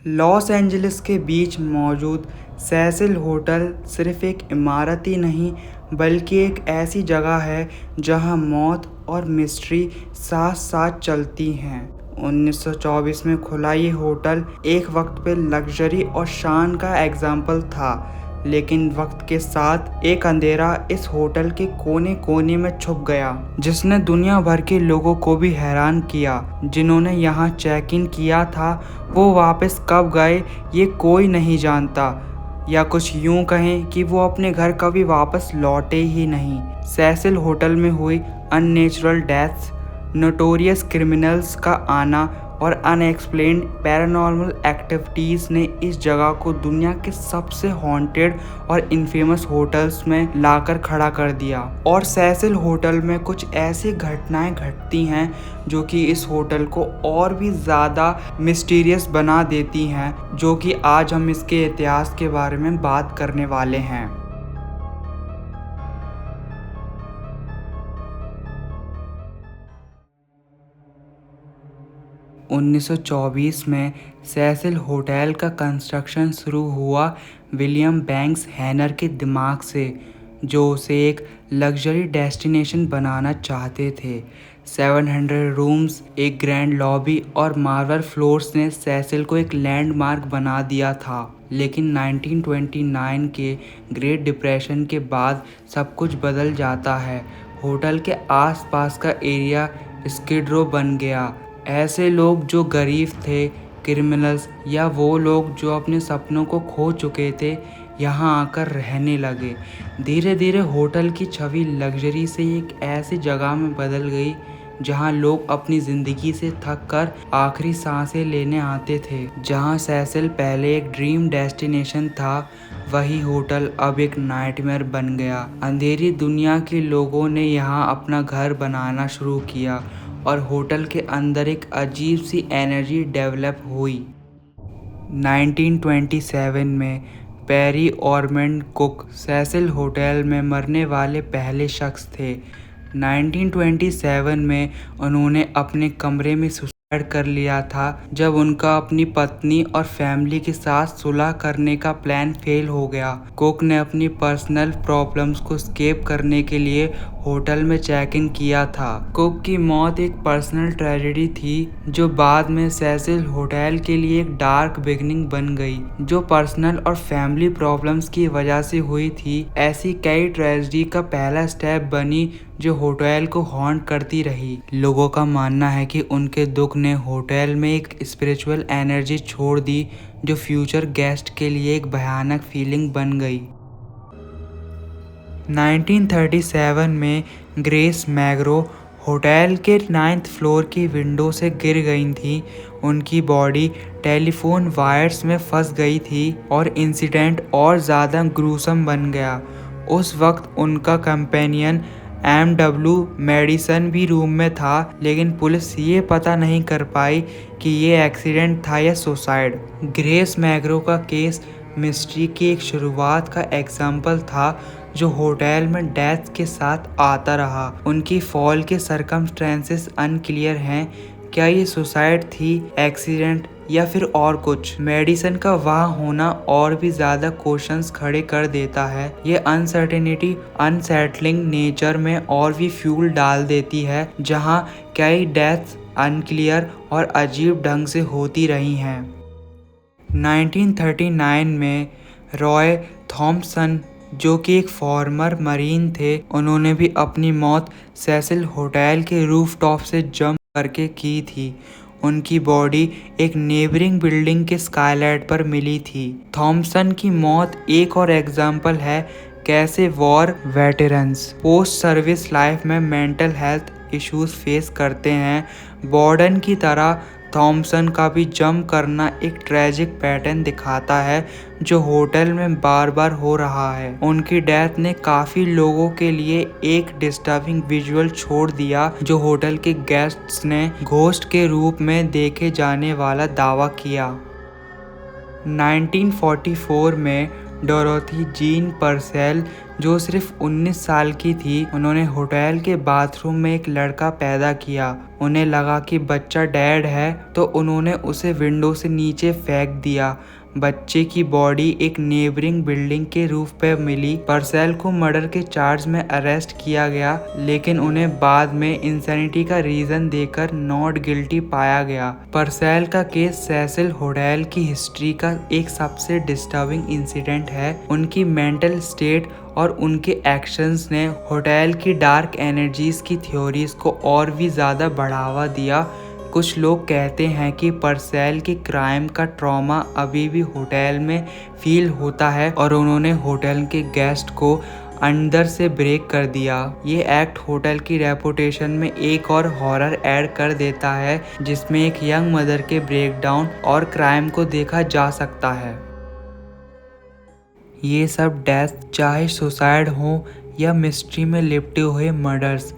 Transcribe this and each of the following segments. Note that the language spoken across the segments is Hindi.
लॉस एंजलिस के बीच मौजूद सेसिल होटल सिर्फ एक इमारत ही नहीं बल्कि एक ऐसी जगह है जहां मौत और मिस्ट्री साथ साथ चलती हैं। 1924 में खुला ये होटल एक वक्त पे लग्जरी और शान का एग्जाम्पल था, लेकिन वक्त के साथ एक अंधेरा इस होटल के कोने कोने में छुप गया, जिसने दुनिया भर के लोगों को भी हैरान किया। जिन्होंने यहाँ चेक इन किया था वो वापस कब गए ये कोई नहीं जानता, या कुछ यूं कहें कि वो अपने घर कभी वापस लौटे ही नहीं। सेसिल होटल में हुई अननेचुरल डेथ्स, नोटोरियस क्रिमिनल्स का आना और अनएक्सप्लेन्ड पैरानॉर्मल एक्टिविटीज़ ने इस जगह को दुनिया के सबसे हॉन्टेड और इनफेमस होटल्स में लाकर खड़ा कर दिया। और सेसिल होटल में कुछ ऐसी घटनाएं घटती हैं जो कि इस होटल को और भी ज़्यादा मिस्टीरियस बना देती हैं, जो कि आज हम इसके इतिहास के बारे में बात करने वाले हैं। 1924 में सेसिल होटल का कंस्ट्रक्शन शुरू हुआ विलियम बैंक्स हैनर के दिमाग से, जो उसे एक लग्जरी डेस्टिनेशन बनाना चाहते थे। 700 रूम्स, एक ग्रैंड लॉबी और मार्बल फ्लोर्स ने सेसिल को एक लैंडमार्क बना दिया था। लेकिन 1929 के ग्रेट डिप्रेशन के बाद सब कुछ बदल जाता है। होटल के आसपास का एरिया स्किड रो बन गया। ऐसे लोग जो गरीब थे, क्रिमिनल्स या वो लोग जो अपने सपनों को खो चुके थे, यहाँ आकर रहने लगे। धीरे धीरे होटल की छवि लग्जरी से एक ऐसी जगह में बदल गई जहाँ लोग अपनी ज़िंदगी से थक कर आखिरी सांसें लेने आते थे। जहाँ सेसिल पहले एक ड्रीम डेस्टिनेशन था, वही होटल अब एक नाइटमेयर बन गया। अंधेरी दुनिया के लोगों ने यहाँ अपना घर बनाना शुरू किया और होटल के अंदर एक अजीब सी एनर्जी डेवलप हुई। 1927 में पेरी ऑर्मंड कुक सेसिल होटल में मरने वाले पहले शख्स थे। 1927 में उन्होंने अपने कमरे में सुसाइड कर लिया था जब उनका अपनी पत्नी और फैमिली के साथ सुलह करने का प्लान फेल हो गया। कुक ने अपनी पर्सनल प्रॉब्लम्स को स्केप करने के लिए होटल में चेक इन किया था। कुक की मौत एक पर्सनल ट्रेजेडी थी जो बाद में सेसिल होटल के लिए एक डार्क बिगिनिंग बन गई, जो पर्सनल और फैमिली प्रॉब्लम्स की वजह से हुई थी। ऐसी कई ट्रेजेडी का पहला स्टेप बनी जो होटल को हॉन्ट करती रही। लोगों का मानना है कि उनके दुख ने होटल में एक स्पिरिचुअल एनर्जी छोड़ दी जो फ्यूचर गेस्ट के लिए एक भयानक फीलिंग बन गई। 1937 में ग्रेस मैग्रो होटल के 9th फ्लोर की विंडो से गिर गई थी। उनकी बॉडी टेलीफोन वायर्स में फंस गई थी और इंसिडेंट और ज़्यादा ग्रूसम बन गया। उस वक्त उनका कंपेनियन M.W. मेडिसन भी रूम में था, लेकिन पुलिस ये पता नहीं कर पाई कि ये एक्सीडेंट था या सुसाइड। ग्रेस मैग्रो का केस मिस्ट्री की एक शुरुआत का एग्जाम्पल था जो होटल में डेथ के साथ आता रहा। उनकी फॉल के सर्कमस्टेंसेस अनक्लियर हैं। क्या ये सुसाइड थी, एक्सीडेंट या फिर और कुछ? मेडिसन का वहाँ होना और भी ज़्यादा क्वेश्चंस खड़े कर देता है। ये अनसर्टेनिटी अनसेटलिंग नेचर में और भी फ्यूल डाल देती है, जहाँ कई डेथ्स अनक्लियर और अजीब ढंग से होती रही हैं। 1939 में रॉय थॉम्पसन, जो कि एक फॉर्मर मरीन थे, उन्होंने भी अपनी मौत सेसिल होटल के रूफटॉप से जंप करके की थी। उनकी बॉडी एक नेबरिंग बिल्डिंग के स्काईलाइट पर मिली थी। थॉम्पसन की मौत एक और एग्जाम्पल है कैसे war veterans post service life में मेंटल हेल्थ इश्यूज फेस करते हैं। बॉर्डन की तरह थॉम्पसन का भी जंप करना एक ट्रेजिक पैटर्न दिखाता है जो होटल में बार बार हो रहा है। उनकी डेथ ने काफ़ी लोगों के लिए एक डिस्टर्बिंग विजुअल छोड़ दिया, जो होटल के गेस्ट्स ने घोस्ट के रूप में देखे जाने वाला दावा किया। 1944 में डोरोथी जीन परसेल, जो सिर्फ 19 साल की थी, उन्होंने होटल के बाथरूम में एक लड़का पैदा किया। उन्हें लगा कि बच्चा डेड है तो उन्होंने उसे विंडो से नीचे फेंक दिया। बच्चे की बॉडी एक नेबरिंग बिल्डिंग के रूफ पे मिली। पर्सेल को मर्डर के चार्ज में अरेस्ट किया गया, लेकिन उन्हें बाद में इंसैनिटी का रीजन देकर नॉट गिल्टी पाया गया। पर्सेल का केस सेसिल होडेल की हिस्ट्री का एक सबसे डिस्टर्बिंग इंसिडेंट है। उनकी मेंटल स्टेट और उनके एक्शंस ने होटेल की डार्क एनर्जीज की थ्योरीज को और भी ज़्यादा बढ़ावा दिया। कुछ लोग कहते हैं कि पर्सेल की क्राइम का ट्रॉमा अभी भी होटल में फील होता है और उन्होंने होटल के गेस्ट को अंदर से ब्रेक कर दिया। ये एक्ट होटल की रेपुटेशन में एक और हॉरर ऐड कर देता है, जिसमें एक यंग मदर के ब्रेकडाउन और क्राइम को देखा जा सकता है। ये सब डेथ चाहे सुसाइड हो या मिस्ट्री में लिपटे हुए मर्डर्स,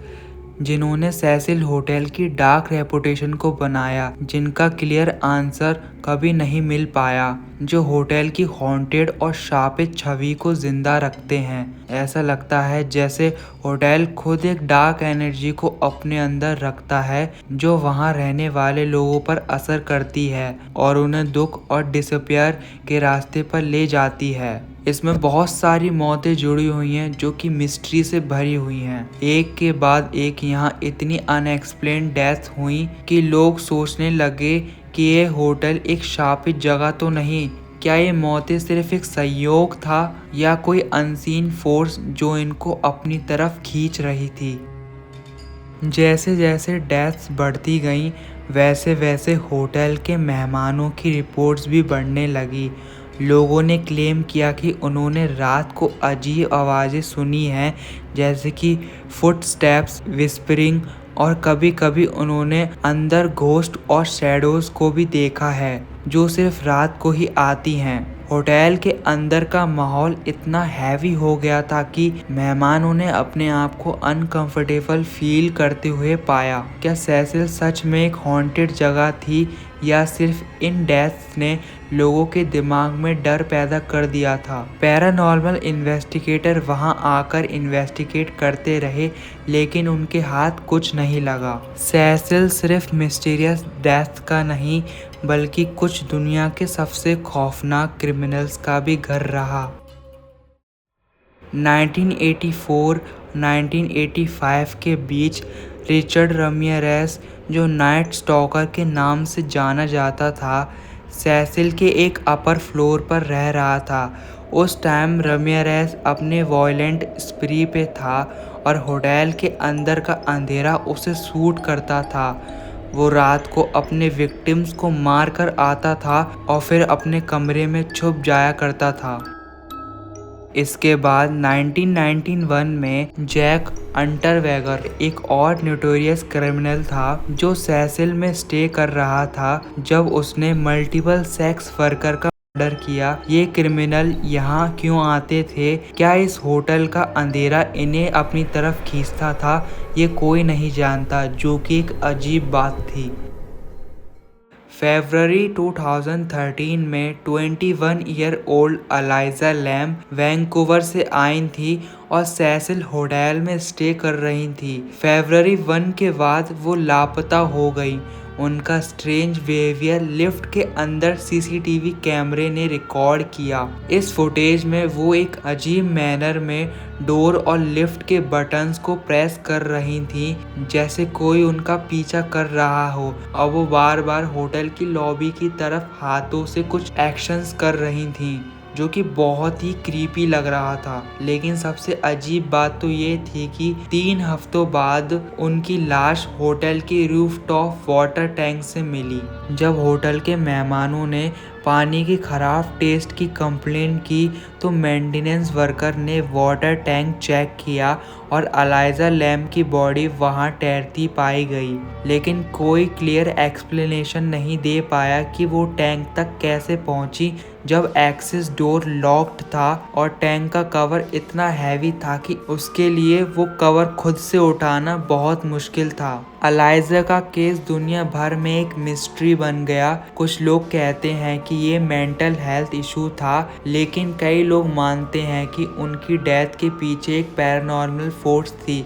जिन्होंने सेसिल होटल की डार्क रेपुटेशन को बनाया, जिनका क्लियर आंसर कभी नहीं मिल पाया, जो होटल की हॉन्टेड और शापित छवि को जिंदा रखते हैं। ऐसा लगता है जैसे होटल खुद एक डार्क एनर्जी को अपने अंदर रखता है, जो वहां रहने वाले लोगों पर असर करती है और उन्हें दुख और डिसअपियर के रास्ते पर ले जाती है। इसमें बहुत सारी मौतें जुड़ी हुई हैं जो कि मिस्ट्री से भरी हुई हैं। एक के बाद एक यहाँ इतनी अनएक्सप्लेन्ड डेथ हुई कि लोग सोचने लगे कि ये होटल एक शापित जगह तो नहीं। क्या ये मौतें सिर्फ एक संयोग था या कोई अनसीन फोर्स जो इनको अपनी तरफ खींच रही थी? जैसे जैसे डेथ्स बढ़ती गईं, वैसे वैसे होटल के मेहमानों की रिपोर्ट्स भी बढ़ने लगी। लोगों ने क्लेम किया कि उन्होंने रात को अजीब आवाज़ें सुनी हैं, जैसे कि फुटस्टेप्स, विस्परिंग, और कभी कभी उन्होंने अंदर घोस्ट और शैडोज़ को भी देखा है, जो सिर्फ रात को ही आती हैं। होटल के अंदर का माहौल इतना हैवी हो गया था कि मेहमानों ने अपने आप को अनकंफर्टेबल फील करते हुए पाया। क्या सेसिल सच में एक हॉन्टेड जगह थी या सिर्फ इन डेथ्स ने लोगों के दिमाग में डर पैदा कर दिया था? पैरानॉर्मल इन्वेस्टिगेटर वहां आकर इन्वेस्टिगेट करते रहे, लेकिन उनके हाथ कुछ नहीं लगा। सेसिल सिर्फ मिस्टीरियस डेथ का नहीं, बल्कि कुछ दुनिया के सबसे खौफनाक क्रिमिनल्स का भी घर रहा। 1984-1985 के बीच रिचर्ड रमिरेज, जो नाइट स्टॉकर के नाम से जाना जाता था, सेसिल के एक अपर फ्लोर पर रह रहा था। उस टाइम रमिरेज अपने वॉयलेंट स्प्री पे था और होटल के अंदर का अंधेरा उसे सूट करता था। वो रात को अपने विक्टिम्स को मार कर आता था और फिर अपने कमरे में छुप जाया करता था। इसके बाद 1991 में जैक अंटरवेगर, एक और नोटोरियस क्रिमिनल था जो सेसिल में स्टे कर रहा था, जब उसने मल्टीपल सेक्स वर्कर का मर्डर किया। ये क्रिमिनल यहाँ क्यों आते थे? क्या इस होटल का अंधेरा इन्हें अपनी तरफ खींचता था? ये कोई नहीं जानता, जो कि एक अजीब बात थी। फरवरी 2013 में 21 year old Elisa Lam Vancouver से आई थी और सेसिल होटल में स्टे कर रही थी। फरवरी 1 के बाद वो लापता हो गई। उनका स्ट्रेंज बिहेवियर लिफ्ट के अंदर सीसीटीवी कैमरे ने रिकॉर्ड किया। इस फुटेज में वो एक अजीब मैनर में डोर और लिफ्ट के बटन्स को प्रेस कर रही थी, जैसे कोई उनका पीछा कर रहा हो, और वो बार बार होटल की लॉबी की तरफ हाथों से कुछ एक्शंस कर रही थी, जो कि बहुत ही क्रीपी लग रहा था। लेकिन सबसे अजीब बात तो ये थी कि 3 हफ्तों बाद उनकी लाश होटल के रूफटॉप वाटर टैंक से मिली। जब होटल के मेहमानों ने पानी की खराब टेस्ट की कंप्लेंट की तो मेंटेनेंस वर्कर ने वाटर टैंक चेक किया और अलाइजा लैम की बॉडी वहां तैरती पाई गई, लेकिन कोई क्लियर एक्सप्लेनेशन नहीं दे पाया कि वो टैंक तक कैसे पहुंची, जब एक्सेस डोर लॉक्ड था और टैंक का कवर इतना हैवी था कि उसके लिए वो कवर खुद से उठाना बहुत मुश्किल था। अलाइजा का केस दुनिया भर में एक मिस्ट्री बन गया। कुछ लोग कहते हैं कि ये मेंटल हेल्थ इशू था, लेकिन कई लोग मानते हैं कि उनकी डेथ के पीछे एक पैरानॉर्मल फोर्स थी।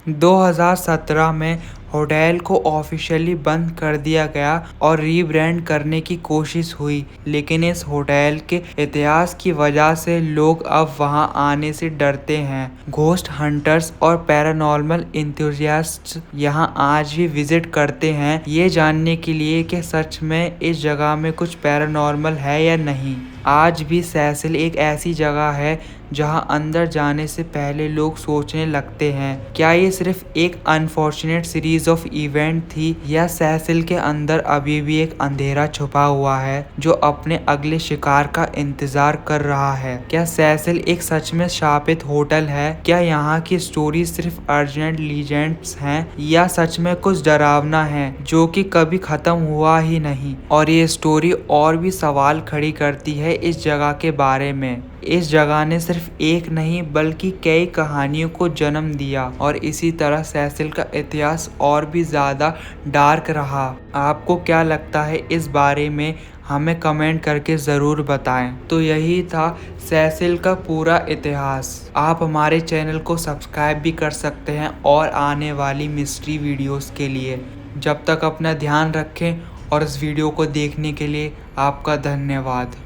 2017 में होटल को ऑफिशियली बंद कर दिया गया और रीब्रांड करने की कोशिश हुई, लेकिन इस होटल के इतिहास की वजह से लोग अब वहां आने से डरते हैं। घोस्ट हंटर्स और पैरानॉर्मल इंथुजियास्ट्स यहां आज भी विजिट करते हैं, ये जानने के लिए कि सच में इस जगह में कुछ पैरानॉर्मल है या नहीं। आज भी सेसिल एक ऐसी जगह है जहां अंदर जाने से पहले लोग सोचने लगते हैं, क्या ये सिर्फ एक अनफॉर्चुनेट सीरीज ऑफ इवेंट थी या सेसिल के अंदर अभी भी एक अंधेरा छुपा हुआ है जो अपने अगले शिकार का इंतजार कर रहा है। क्या सेसिल एक सच में शापित होटल है? क्या यहाँ की स्टोरी सिर्फ अर्जेंट लीजेंड्स हैं या सच में कुछ डरावना है जो कि कभी खत्म हुआ ही नहीं? और ये स्टोरी और भी सवाल खड़ी करती है इस जगह के बारे में। इस जगह ने सिर्फ एक नहीं बल्कि कई कहानियों को जन्म दिया और इसी तरह सेसिल का इतिहास और भी ज़्यादा डार्क रहा। आपको क्या लगता है इस बारे में? हमें कमेंट करके ज़रूर बताएं। तो यही था सेसिल का पूरा इतिहास। आप हमारे चैनल को सब्सक्राइब भी कर सकते हैं और आने वाली मिस्ट्री वीडियोस के लिए। जब तक अपना ध्यान रखें और इस वीडियो को देखने के लिए आपका धन्यवाद।